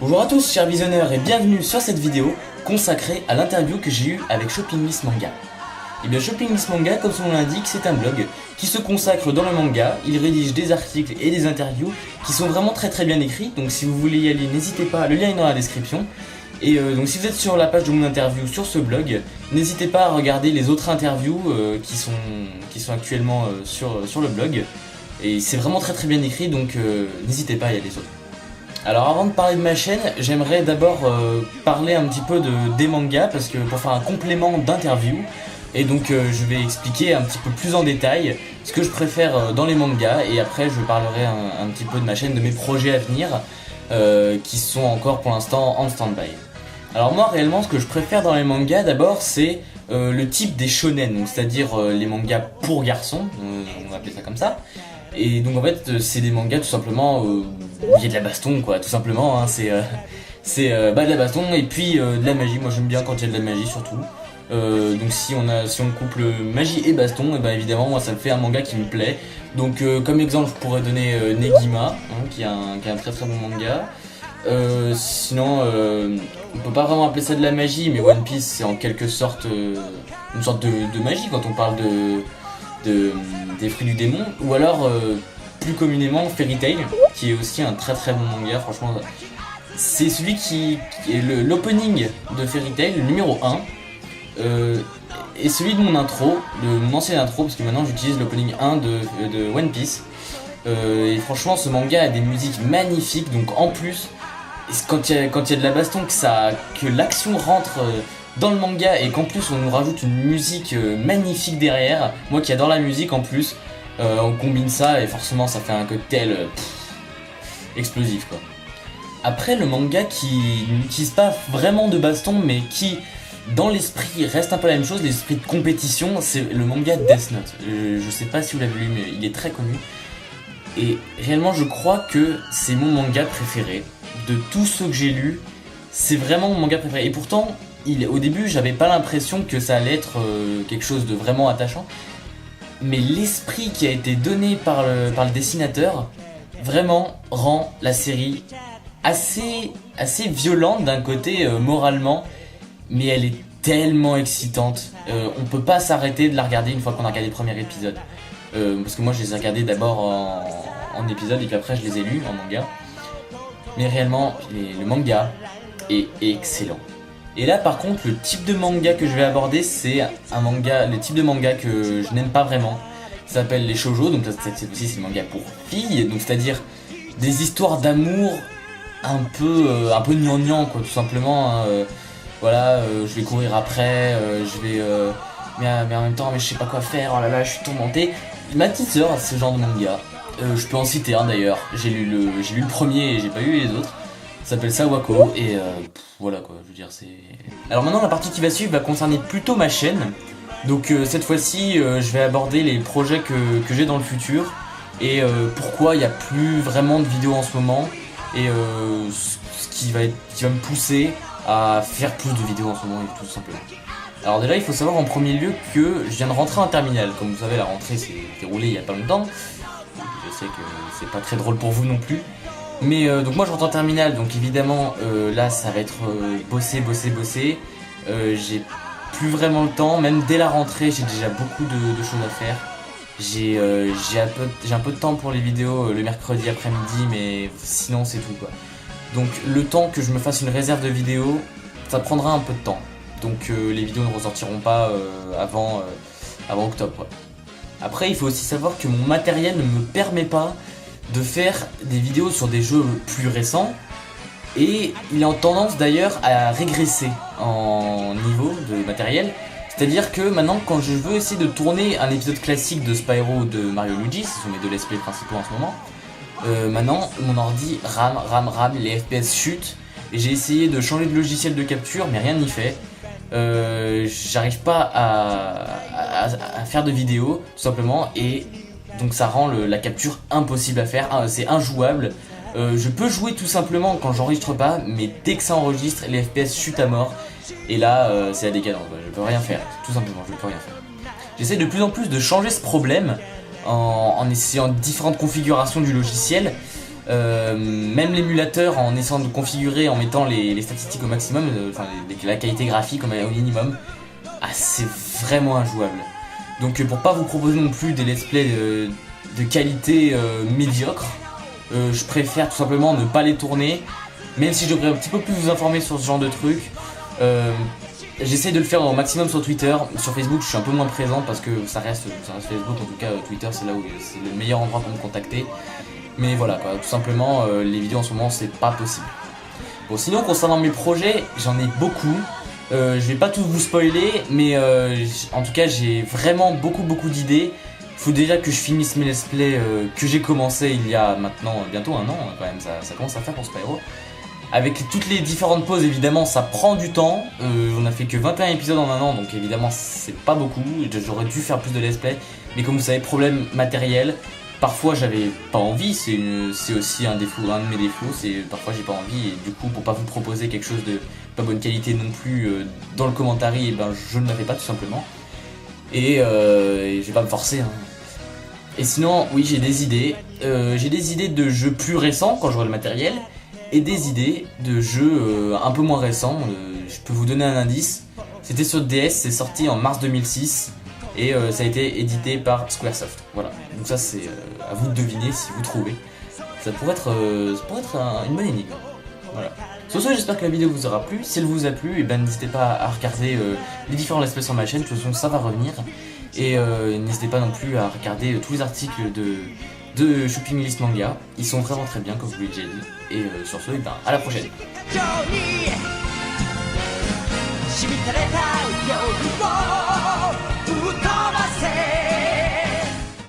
Bonjour à tous chers visionneurs et bienvenue sur cette vidéo consacrée à l'interview que j'ai eue avec Shopping List Manga. Et bien Shopping List Manga, comme son nom l'indique, c'est un blog qui se consacre dans le manga. Il rédige des articles et des interviews qui sont vraiment très bien écrits. Donc si vous voulez y aller, n'hésitez pas, le lien est dans la description. Et donc si vous êtes sur la page de mon interview sur ce blog, n'hésitez pas à regarder les autres interviews qui sont actuellement sur le blog. Et c'est vraiment très bien écrit, donc n'hésitez pas à y aller surtout. Alors avant de parler de ma chaîne, j'aimerais d'abord parler un petit peu des mangas, parce que pour faire un complément d'interview. Et donc je vais expliquer un petit peu plus en détail ce que je préfère dans les mangas, et après je parlerai un petit peu de ma chaîne, de mes projets à venir qui sont encore pour l'instant en stand-by. Alors moi réellement ce que je préfère dans les mangas d'abord c'est le type des shonen, c'est-à-dire les mangas pour garçons, on va appeler ça comme ça. Et donc en fait c'est des mangas tout simplement où il y a de la baston quoi, tout simplement hein, c'est de la baston et puis de la magie. Moi j'aime bien quand il y a de la magie surtout. Donc si on couple magie et baston, et ben évidemment moi ça me fait un manga qui me plaît. Donc comme exemple je pourrais donner Negima hein, qui est un très bon manga. Sinon on peut pas vraiment appeler ça de la magie, mais One Piece c'est en quelque sorte une sorte de magie quand on parle des fruits du démon. Ou alors plus communément Fairy Tail, qui est aussi un très bon manga. Franchement c'est celui qui est l'opening de Fairy Tail, le numéro 1 et celui de mon intro, de mon ancienne intro, parce que maintenant j'utilise l'opening 1 de One Piece. Et franchement ce manga a des musiques magnifiques, donc en plus quand il y a de la baston, que l'action rentre dans le manga et qu'en plus on nous rajoute une musique magnifique derrière, moi qui adore la musique en plus, on combine ça et forcément ça fait un cocktail explosif quoi. Après le manga qui n'utilise pas vraiment de baston mais qui dans l'esprit reste un peu la même chose, l'esprit de compétition, c'est le manga Death Note. Je sais pas si vous l'avez lu mais il est très connu. Et réellement je crois que c'est mon manga préféré. De tous ceux que j'ai lus, c'est vraiment mon manga préféré. Et pourtant, au début j'avais pas l'impression que ça allait être quelque chose de vraiment attachant. Mais l'esprit qui a été donné par le dessinateur vraiment rend la série assez violente d'un côté moralement. Mais elle est tellement excitante, on peut pas s'arrêter de la regarder une fois qu'on a regardé le premier épisode. Parce que moi je les ai regardés d'abord en épisode et puis après je les ai lus en manga. Mais réellement le manga est excellent. Et là par contre le type de manga que je vais aborder c'est le type de manga que je n'aime pas vraiment. Ça s'appelle les shoujo, donc cette fois-ci c'est le manga pour filles, donc c'est-à-dire des histoires d'amour un peu gnangnan quoi, tout simplement hein, voilà, je vais courir après, mais en même temps, je sais pas quoi faire, oh là là, je suis tourmenté. Ma petite sœur a ce genre de manga, je peux en citer un d'ailleurs, j'ai lu le premier et j'ai pas lu les autres. Ça s'appelle Sawako et voilà quoi, je veux dire c'est... Alors maintenant la partie qui va suivre va concerner plutôt ma chaîne. Donc cette fois-ci, je vais aborder les projets que j'ai dans le futur et pourquoi il n'y a plus vraiment de vidéos en ce moment et ce qui va me pousser à faire plus de vidéos en ce moment et tout simplement. Alors déjà il faut savoir en premier lieu que je viens de rentrer en terminale. Comme vous savez la rentrée s'est déroulée il y a pas longtemps. Je sais que c'est pas très drôle pour vous non plus. Mais donc moi je rentre en terminale, donc évidemment là ça va être bosser. J'ai plus vraiment le temps, même dès la rentrée j'ai déjà beaucoup de choses à faire. J'ai un peu de temps pour les vidéos le mercredi après-midi, mais sinon c'est tout quoi. Donc le temps que je me fasse une réserve de vidéos, ça prendra un peu de temps. Donc les vidéos ne ressortiront pas avant octobre quoi. Après il faut aussi savoir que mon matériel ne me permet pas de faire des vidéos sur des jeux plus récents. Et il est en tendance d'ailleurs à régresser en niveau de matériel. C'est-à-dire que maintenant quand je veux essayer de tourner un épisode classique de Spyro ou de Mario Luigi, ce sont mes deux let's play principaux en ce moment, maintenant mon ordi rame, les FPS chutent, et j'ai essayé de changer de logiciel de capture mais rien n'y fait. J'arrive pas à faire de vidéos tout simplement, et donc ça rend la capture impossible à faire, c'est injouable. Je peux jouer tout simplement quand j'enregistre pas, mais dès que ça enregistre les FPS chutent à mort, et là c'est la décadence, je peux rien faire, tout simplement je peux rien faire. J'essaie de plus en plus de changer ce problème en essayant différentes configurations du logiciel, même l'émulateur en essayant de configurer, en mettant les statistiques au maximum, la qualité graphique au minimum, c'est vraiment injouable. Donc pour pas vous proposer non plus des let's play de qualité médiocre, je préfère tout simplement ne pas les tourner, même si je devrais un petit peu plus vous informer sur ce genre de trucs. J'essaie de le faire au maximum sur Twitter. Sur Facebook je suis un peu moins présent parce que ça reste Facebook, en tout cas Twitter c'est là où c'est le meilleur endroit pour me contacter. Mais voilà quoi, tout simplement les vidéos en ce moment c'est pas possible. Bon, sinon concernant mes projets, j'en ai beaucoup. Je vais pas tout vous spoiler, mais en tout cas j'ai vraiment beaucoup d'idées. Il faut déjà que je finisse mes let's play que j'ai commencé il y a maintenant bientôt un an quand même, ça commence à faire pour Spyro. Avec toutes les différentes pauses évidemment ça prend du temps, on a fait que 21 épisodes en un an donc évidemment c'est pas beaucoup, j'aurais dû faire plus de let's play, mais comme vous savez problème matériel, parfois j'avais pas envie, c'est aussi un défaut, un de mes défauts, c'est parfois j'ai pas envie et du coup pour pas vous proposer quelque chose de pas bonne qualité non plus dans le commentaire, et ben je ne la fais pas tout simplement, et je vais pas me forcer hein. Et sinon oui j'ai des idées de jeux plus récents quand j'aurai le matériel, et des idées de jeux un peu moins récents. Je peux vous donner un indice, c'était sur DS, c'est sorti en mars 2006 et ça a été édité par Squaresoft. Voilà, donc ça c'est à vous de deviner si vous trouvez. Ça pourrait être une bonne énigme. Voilà. Sur ce, j'espère que la vidéo vous aura plu. Si elle vous a plu, et ben n'hésitez pas à regarder les différents let's play sur ma chaîne, de toute façon ça va revenir. Et n'hésitez pas non plus à regarder tous les articles de Shopping List Manga, ils sont vraiment très bien comme je vous l'ai déjà dit, et sur ce, ben, à la prochaine.